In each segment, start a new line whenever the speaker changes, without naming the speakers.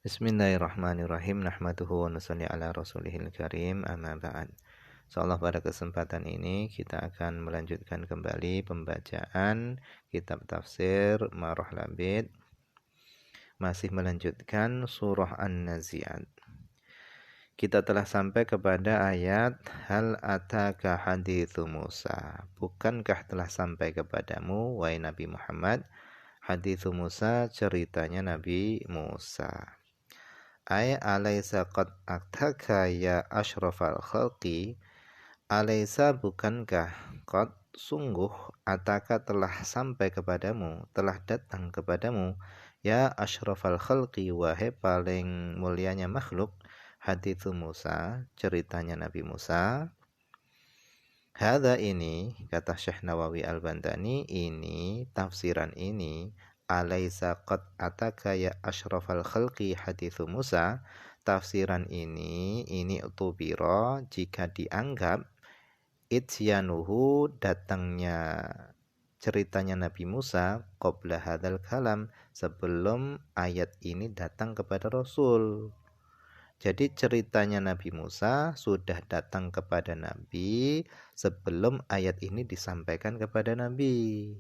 Bismillahirrahmanirrahim. Nahmaduhu wa nusalli ala rasulihil karim. Amma ba'd. Insyaallah pada kesempatan ini kita akan melanjutkan kembali pembacaan kitab tafsir Marah Labid. Masih melanjutkan surah An-Nazi'at. Kita telah sampai kepada ayat Hal ataka hadithu Musa. Bukankah telah sampai kepadamu wahai Nabi Muhammad hadithu Musa, ceritanya Nabi Musa. Alaysa qad ataka ya asyrafal khalqi. Alaysa bukankah qad sungguh ataka telah sampai kepadamu, telah datang kepadamu ya asyrafal khalqi, wahai paling mulianya makhluk, hadithu Musa, ceritanya Nabi Musa. Hadza ini, kata Syekh Nawawi Al-Bantani, ini tafsiran ini Alaysa qad ataka ya asyrafal khalqi hadithu Musa. Tafsiran ini utubiro jika dianggap ityanuhu datangnya ceritanya Nabi Musa qabla hadzal kalam, sebelum ayat ini datang kepada Rasul. Jadi ceritanya Nabi Musa sudah datang kepada Nabi sebelum ayat ini disampaikan kepada Nabi.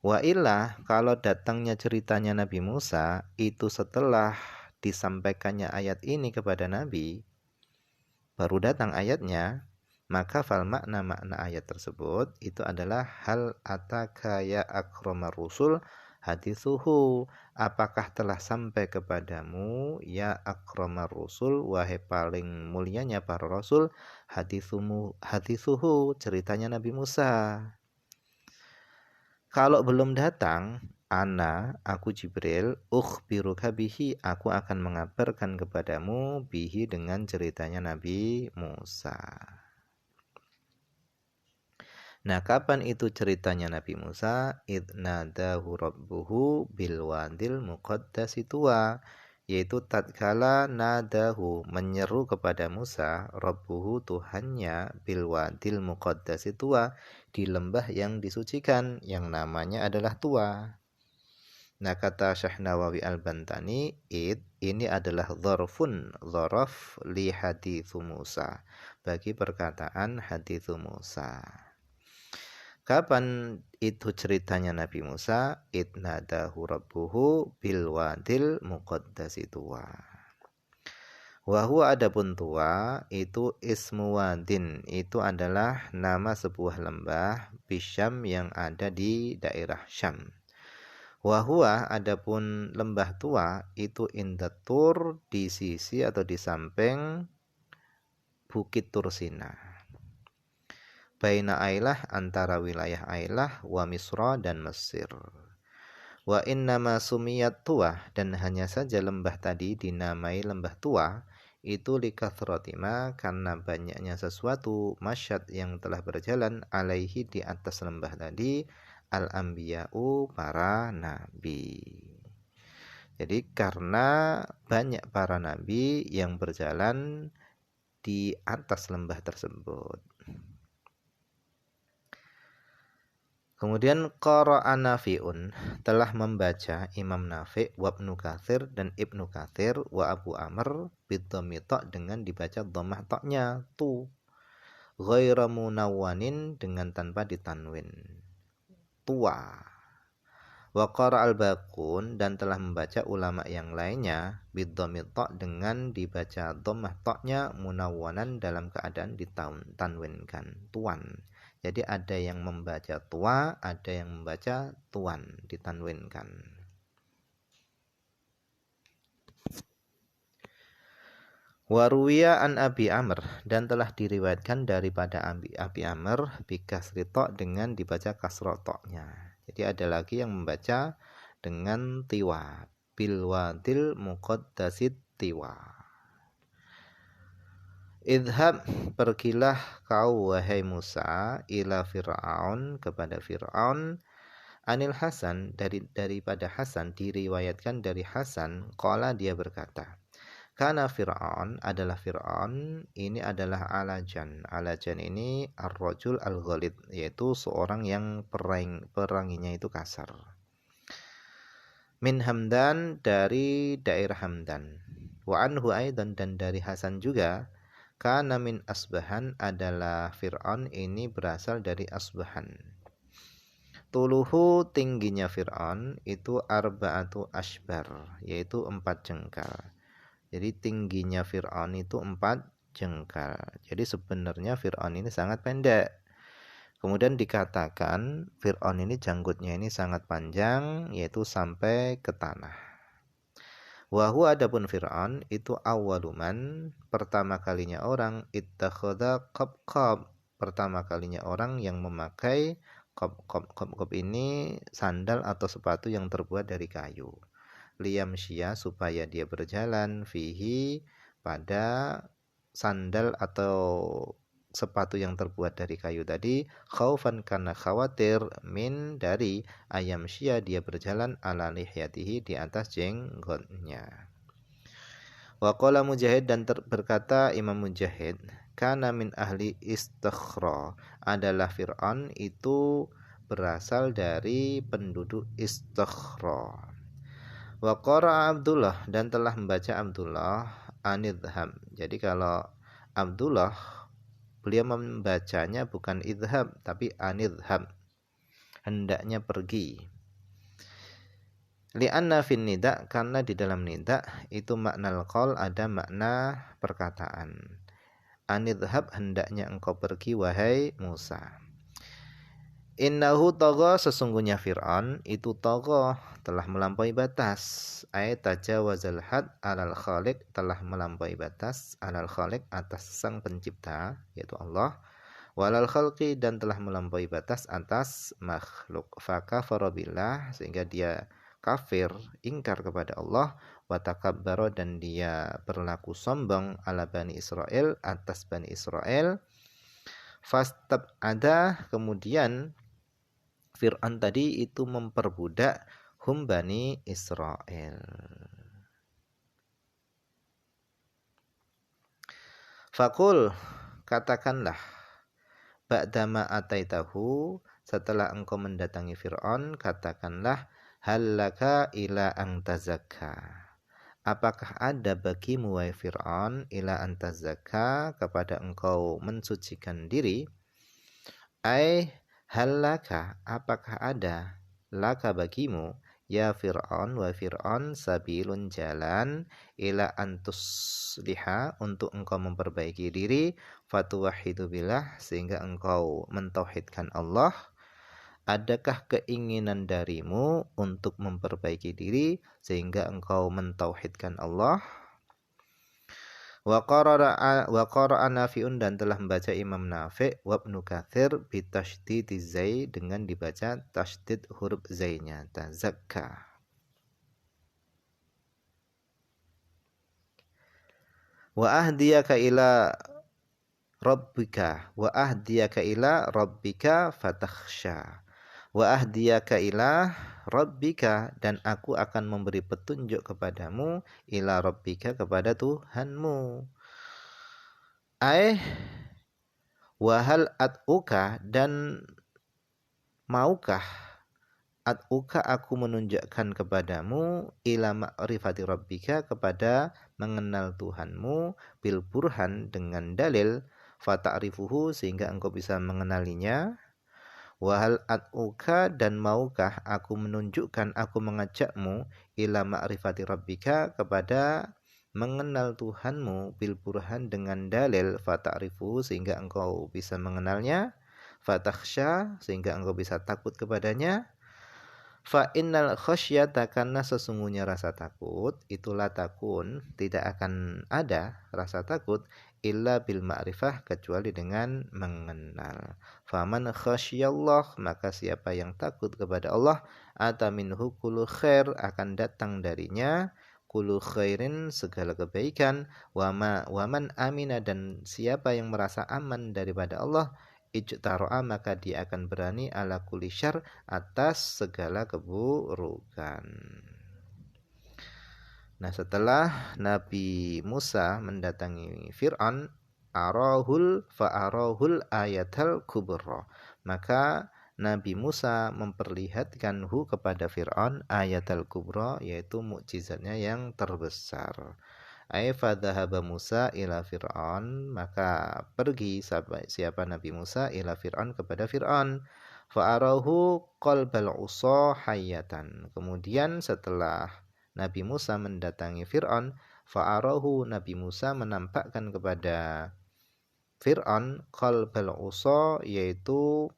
Wa illah, kalau datangnya ceritanya Nabi Musa itu setelah disampaikannya ayat ini kepada Nabi, baru datang ayatnya, maka fal makna ayat tersebut itu adalah hal ataka ya akramar rusul hadithuhu. Apakah telah sampai kepadamu ya akramar rusul, wahai paling mulianya para rasul, hadithuhu, ceritanya Nabi Musa. Kalau belum datang, aku Jibril, ukhbiruka bihi, aku akan mengabarkan kepadamu bihi, dengan ceritanya Nabi Musa. Nah, kapan itu ceritanya Nabi Musa? Idnadahu rabbuhu bilwadil muqaddasi tuwa, yaitu tatkala nadahu, menyeru kepada Musa, rabbuhu, Tuhannya, bilwadil muqaddasi tuwa, di lembah yang disucikan, yang namanya adalah Tuwa. Nah, kata Syekh Nawawi Al-Bantani, ini adalah dzaraf li hadithu Musa, bagi perkataan hadithu Musa. Kapan itu ceritanya Nabi Musa? Idnadahu rabbuhu bilwadil muqaddasi tuwa. Wahuwa, adapun Tuwa itu ismu wadin, itu adalah nama sebuah lembah bisyam yang ada di daerah Syam. Wahuwa, adapun lembah Tuwa itu indatur, di sisi atau di samping Bukit Tursina. Baina Ailah, antara wilayah Ailah wa Misra dan Mesir. Wa innama sumiyat Tuwa, dan hanya saja lembah tadi dinamai lembah Tuwa itu likathrotima, karena banyaknya sesuatu, masyad yang telah berjalan, alaihi, di atas lembah tadi, al-anbiya'u, para nabi. Jadi karena banyak para nabi yang berjalan di atas lembah tersebut. Kemudian qara'a Nafi'un, telah membaca Imam Nafi' wa Ibnu Katsir dan Ibnu Katsir wa Abu Amr bidhammi ta', dengan dibaca dhammah ta'nya tu, ghaira munawwanin, dengan tanpa ditanwin, Tuwa. Wa qara'al baqun, dan telah membaca ulama yang lainnya bidhammi ta', dengan dibaca dhammah ta'nya munawwanan, dalam keadaan ditanwinkan, tuan. Jadi ada yang membaca Tuwa, ada yang membaca tuan, ditanwinkan. Waruwiya an Abi Amr, dan telah diriwayatkan daripada Abi Amr bikasri ta', dengan dibaca kasra ta'nya. Jadi ada lagi yang membaca dengan tiwa, bilwadil muqaddasit tiwa. Idhab, pergilah kau wahai Musa, ila Fir'aun, kepada Fir'aun, anil Hasan, daripada Hasan, diriwayatkan dari Hasan, qala, dia berkata, karena Fir'aun, adalah Fir'aun, ini adalah alajan ini ar-rajul al-ghalid, yaitu seorang yang peranginya itu kasar. Min Hamdan, dari daerah Hamdan. Wa anhu aidan, dan dari Hasan juga, kana min Asbahan, adalah Fir'aun ini berasal dari Asbahan. Tuluhu, tingginya Fir'aun itu arba'atu ashbar, yaitu 4 jengkal. Jadi tingginya Fir'aun itu 4 jengkal. Jadi sebenarnya Fir'aun ini sangat pendek. Kemudian dikatakan Fir'aun ini janggutnya ini sangat panjang, yaitu sampai ke tanah. Wahu, adapun Fir'aun itu awaluman, pertama kalinya orang, ittakhadha qabqab, pertama kalinya orang yang memakai qabqab. Qabqab ini sandal atau sepatu yang terbuat dari kayu. Liyamsyiya, supaya dia berjalan, fihi, pada sandal atau sepatu yang terbuat dari kayu tadi, khaufan, karena khawatir, min, dari ayam syia, dia berjalan, ala lihyatihi, di atas jenggotnya. Wa qala Mujahid, dan berkata Imam Mujahid, kana min ahli istakhra, adalah Fir'aun itu berasal dari penduduk istakhra. Wa qara Abdullah, dan telah membaca Abdullah anidham. Jadi kalau Abdullah, beliau membacanya bukan idhab tapi anidham, hendaknya pergi. Li'anna fin nida, karena di dalam nida itu makna qaul, ada makna perkataan. Anidhab, hendaknya engkau pergi wahai Musa. Innahu tagha, sesungguhnya Fir'aun itu tagha, telah melampaui batas. Ay tajawazal had alal khaliq, telah melampaui batas, alal khaliq, atas sang pencipta, yaitu Allah. Walal khalqi, dan telah melampaui batas atas makhluk. Fakafara billah, sehingga dia kafir, ingkar kepada Allah. Watakabbara, dan dia berlaku sombong, ala Bani Israel, atas Bani Israel. Fastab ada, kemudian Fir'aun tadi itu memperbudak Bani Israel. Fakul, katakanlah, ba'dama ataitahu, setelah engkau mendatangi Fir'aun, katakanlah, hallaka ila an tazakka, apakah ada bagimu wahai Fir'aun, ila an tazakka, kepada engkau mensucikan diri. Ai hallaka, apakah ada, laka bagimu, ya Fir'aun, wa Fir'aun, sabilun, jalan, ila antus liha, untuk engkau memperbaiki diri, fatuwahidu billah, sehingga engkau mentauhidkan Allah. Adakah keinginan darimu untuk memperbaiki diri sehingga engkau mentauhidkan Allah? Wa qara'a Nafi'un, dan telah membaca Imam Nafi' wa Ibnu Katsir bitasydid zai, dengan dibaca tasydid huruf zainya, tazakka. Wa ahdiyaka ila rabbika, wa ahdiyaka ila rabbika fatakhsha. Wa ahdiyaka ila rabbika, dan aku akan memberi petunjuk kepadamu, ila rabbika, kepada Tuhanmu. Wahal at'uka, dan maukah, at'uka, aku menunjukkan kepadamu, ila ma'rifati rabbika, kepada mengenal Tuhanmu, bil burhan, dengan dalil, fata'rifuhu, sehingga engkau bisa mengenalinya. Wahal at'uka, dan maukah aku menunjukkan, aku mengajakmu, ila ma'rifati rabbika, kepada mengenal Tuhanmu, bil burhan, dengan dalil, fata'rifu, sehingga engkau bisa mengenalnya, fatakhsha, sehingga engkau bisa takut kepadanya. Fa innal khasyata, karena sesungguhnya rasa takut, itulah takun, tidak akan ada rasa takut, illa bil ma'rifah, kecuali dengan mengenal. Faman khasyallah, maka siapa yang takut kepada Allah, ata minhu kullu khair, akan datang darinya kullu khairin, segala kebaikan. Waman amina, dan siapa yang merasa aman daripada Allah, ijtara'a, maka dia akan berani, ala kulli syarr, atas segala keburukan. Nah, setelah Nabi Musa mendatangi Fir'aun, fa'arahul ayatal kubra, maka Nabi Musa memperlihatkan kepada Fir'aun ayat al-kubra, yaitu mukjizatnya yang terbesar. Fadhahaba Musa ila Fir'aun, maka pergi siapa Nabi Musa ila Fir'aun kepada Fir'aun. Fa'arahu qalbal usa hayatan. Kemudian setelah Nabi Musa mendatangi Fir'aun, fa'arahu, Nabi Musa menampakkan kepada Fir'aun qalbal usa, yaitu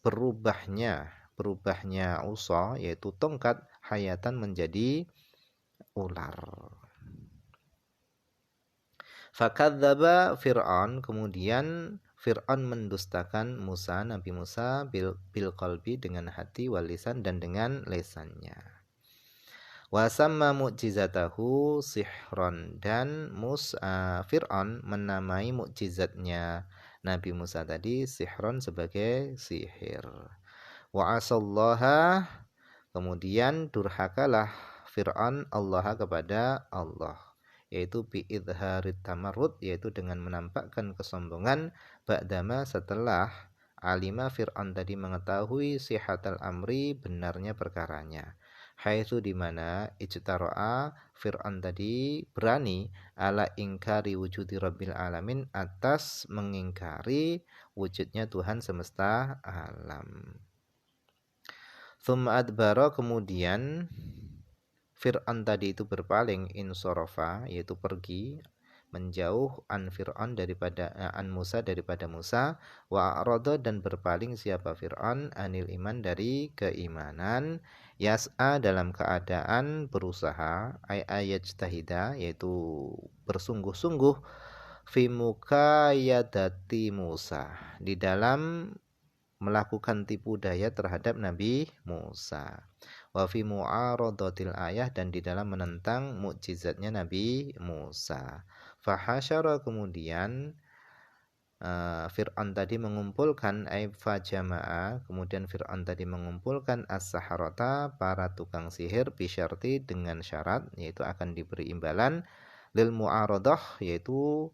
berubahnya usa, yaitu tongkat, hayatan menjadi ular. Fakadzdzaba Fir'aun, kemudian Fir'aun mendustakan Musa, Nabi Musa bil qalbi, dengan hati, wal lisan, dan dengan lesannya. Wa samma mu'jizatahu sihron, dan Fir'aun menamai mukjizatnya Nabi Musa tadi sihron, sebagai sihir. Wa asallaha, kemudian durhakalah Fir'aun Allah, kepada Allah, yaitu bi'idharit tamarrud, yaitu dengan menampakkan kesombongan, ba'dama, setelah alima Fir'aun tadi mengetahui sihatal amri, benarnya perkaranya. Haitsu, dimana ijtara'a Fir'aun tadi berani ala ingkari wujudi rabbil alamin, atas mengingkari wujudnya Tuhan semesta alam. Tsumma adbara, kemudian Fir'aun tadi itu berpaling, insorofa, yaitu pergi, menjauh, an Fir'aun, daripada an Musa, daripada Musa, wa a'rada, dan berpaling siapa Fir'aun, anil iman, dari keimanan, yas'a, dalam keadaan berusaha, ayajtahida, yaitu bersungguh-sungguh, fi mukayadati Musa, di dalam melakukan tipu daya terhadap Nabi Musa, wa fi mu'aradatil ayah, dan di dalam menentang mukjizatnya Nabi Musa. Fahasyara, kemudian Fir'aun tadi mengumpulkan, fajama'a, kemudian Fir'aun tadi mengumpulkan as-saharata, para tukang sihir, bisyarti, dengan syarat, yaitu akan diberi imbalan, lil mu'aradah, yaitu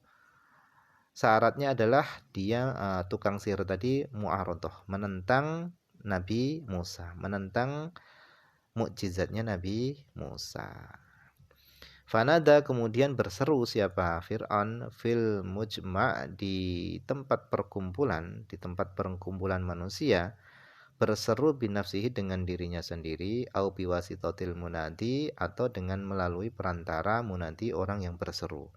syaratnya adalah dia tukang sihir tadi mu'aradah, menentang Nabi Musa, menentang mukjizatnya Nabi Musa. Fanada, kemudian berseru siapa Fir'aun, fil mujma', di tempat perkumpulan, di tempat perkumpulan manusia, berseru binafsihi, dengan dirinya sendiri, au biwasitatil munadi, atau dengan melalui perantara munadi, orang yang berseru.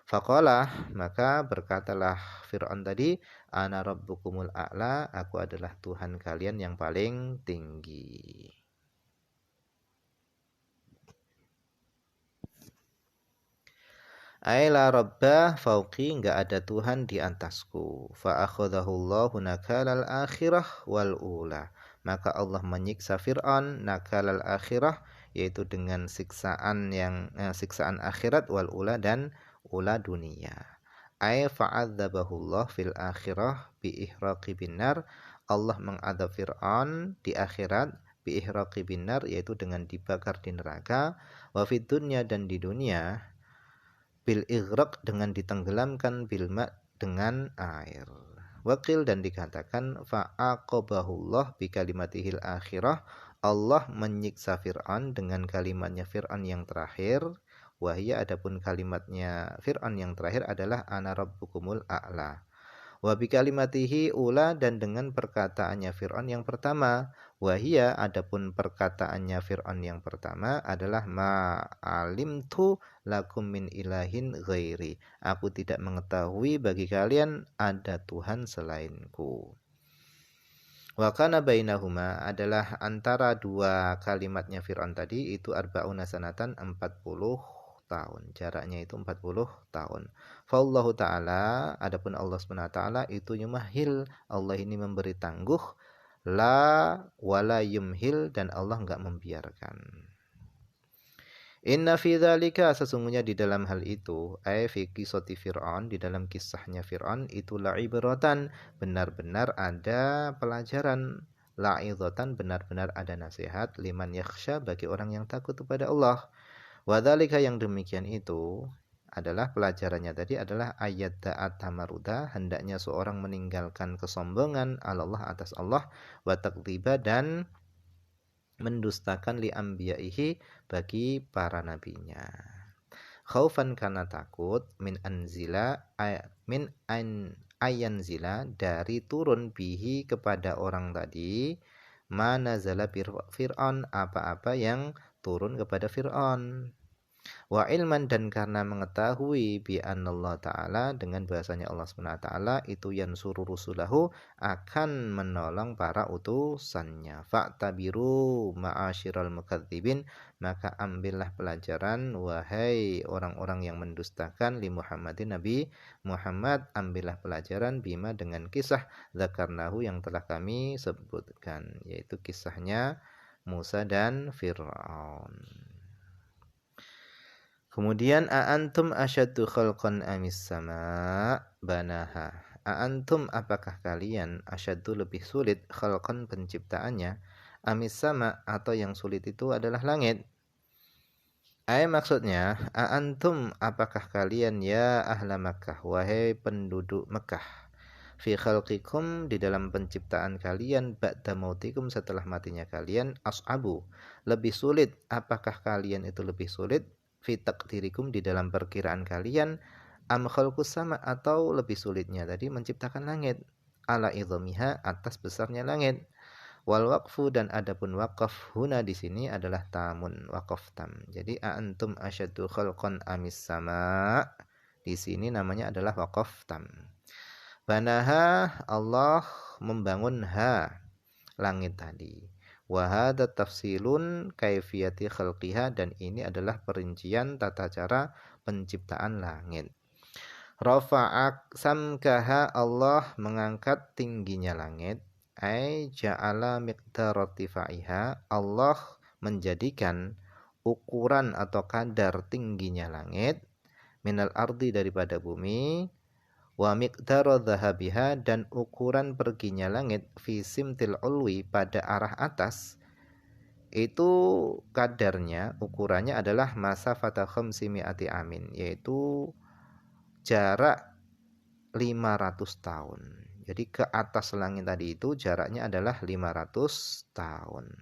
Faqala, maka berkatalah Fir'aun tadi, ana rabbukumul a'la, aku adalah Tuhan kalian yang paling tinggi. La rabba fauqi, enggak ada Tuhan di atasku. Fa akhadhahullahu nakalal akhirah wal ula, maka Allah menyiksa Fir'aun nakalal akhirah, yaitu dengan siksaan akhirat, wal ula, dan ula dunia. Fa'adzabahullah fil akhirah bi ihraqi binar, Allah mengadab Fir'aun di akhirat bi ihraqi binar, yaitu dengan dibakar di neraka, wa fid dunya, dan di dunia bil ighraq, dengan ditenggelamkan, bil ma', dengan air. Wakil, dan dikatakan fa'aqabahullah bi kalimatihil akhirah, Allah menyiksa Fir'aun dengan kalimatnya Fir'aun yang terakhir. Wahia, adapun kalimatnya Fir'aun yang terakhir adalah ana rabbukumul a'la. Wa bi kalimatihi ula, dan dengan perkataannya Fir'aun yang pertama. Wahia, adapun perkataannya Fir'aun yang pertama adalah ma'alimtu lakum min ilahin ghairi, aku tidak mengetahui bagi kalian ada Tuhan selainku. Wa kana bainahuma, adalah antara dua kalimatnya Fir'aun tadi itu arba'una sanatan, 40 tahun, jaraknya itu 40 tahun. Fallahu ta'ala, adapun Allah SWT itu yumahil, Allah ini memberi tangguh, la wala yumhil, dan Allah enggak membiarkan. Inna fi dzalika, sesungguhnya di dalam hal itu, fi qissati Fir'aun, di dalam kisahnya Fir'aun itu la'ibratan, benar-benar ada pelajaran, la'idhatan, benar-benar ada nasihat, liman yakhsha, bagi orang yang takut kepada Allah. Wa dzalika, yang demikian itu, adalah pelajarannya tadi adalah ayat da'at tamaruda, hendaknya seorang meninggalkan kesombongan Allah atas Allah, wa takdziba dan mendustakan li anbiya'ihi bagi para nabinya. Khaufan karena takut min anzila min an ayanzila dari turun bihi kepada orang tadi mana zala Fir'aun apa-apa yang turun kepada Fir'aun. Wa ilman dan karena mengetahui bi Allah Ta'ala dengan bahasanya Allah SWT itu yansuru rusulahu akan menolong para utusannya. Fa'tabiru ma'asyiral mukadzibin, maka ambillah pelajaran wahai orang-orang yang mendustakan li Muhammadin Nabi Muhammad, ambillah pelajaran bima dengan kisah zakarnahu yang telah kami sebutkan, yaitu kisahnya Musa dan Fir'aun. Kemudian a'antum asyaddu khalqan amis sama banaha. A'antum apakah kalian asyaddu lebih sulit khalqan penciptaannya amis sama atau yang sulit itu adalah langit. Maksudnya a'antum apakah kalian ya ahla Makkah wahai penduduk Mekah fi khalqikum di dalam penciptaan kalian ba'da mautikum setelah matinya kalian as'abu lebih sulit apakah kalian itu lebih sulit fi taqdirikum di dalam perkiraan kalian am khalqus sama atau lebih sulitnya tadi menciptakan langit ala idhamiha atas besarnya langit. Wal waqfu dan adapun waqaf huna di sini adalah tamun waqaf tam. Jadi antum asyaddu khalqan amis sama di sini namanya adalah waqaf tam. Banaha Allah membangun langit tadi. Wa hadza tafsilun kaifiyati khalqiha dan ini adalah perincian tata cara penciptaan langit. Rafa'ak samkaha Allah mengangkat tingginya langit. Ja'ala miqdar irtifaiha Allah menjadikan ukuran atau kadar tingginya langit minal ardi daripada bumi wa miqdar dhahabiha dan ukuran perginya langit fi simtil ulwi pada arah atas itu kadarnya ukurannya adalah masafata khamsimi'ati amin yaitu jarak 500 tahun. Jadi ke atas langit tadi itu jaraknya adalah 500 tahun.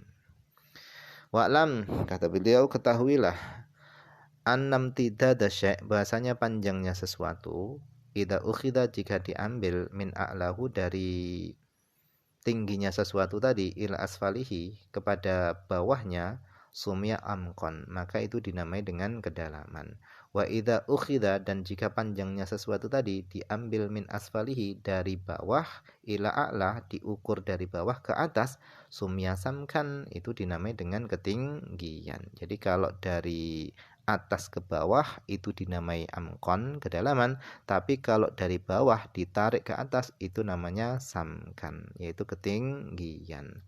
Wa'lam kata beliau ketahuilah annam tidada syai' bahasanya panjangnya sesuatu idza ukhidha jika diambil min a'lahu dari tingginya sesuatu tadi ila asfalihi kepada bawahnya sumya amkon maka itu dinamai dengan kedalaman. Wa idza ukhidha dan jika panjangnya sesuatu tadi diambil min asfalihi dari bawah ila a'la diukur dari bawah ke atas sumya samkan itu dinamai dengan ketinggian. Jadi kalau dari atas ke bawah itu dinamai amkon kedalaman, tapi kalau dari bawah ditarik ke atas itu namanya samkan yaitu ketinggian.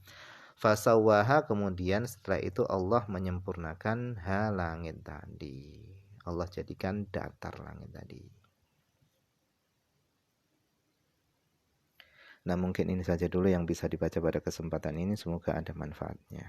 Fasawaha kemudian setelah itu Allah menyempurnakan langit tadi. Allah jadikan datar langit tadi. Nah mungkin ini saja dulu yang bisa dibaca pada kesempatan ini, semoga ada manfaatnya.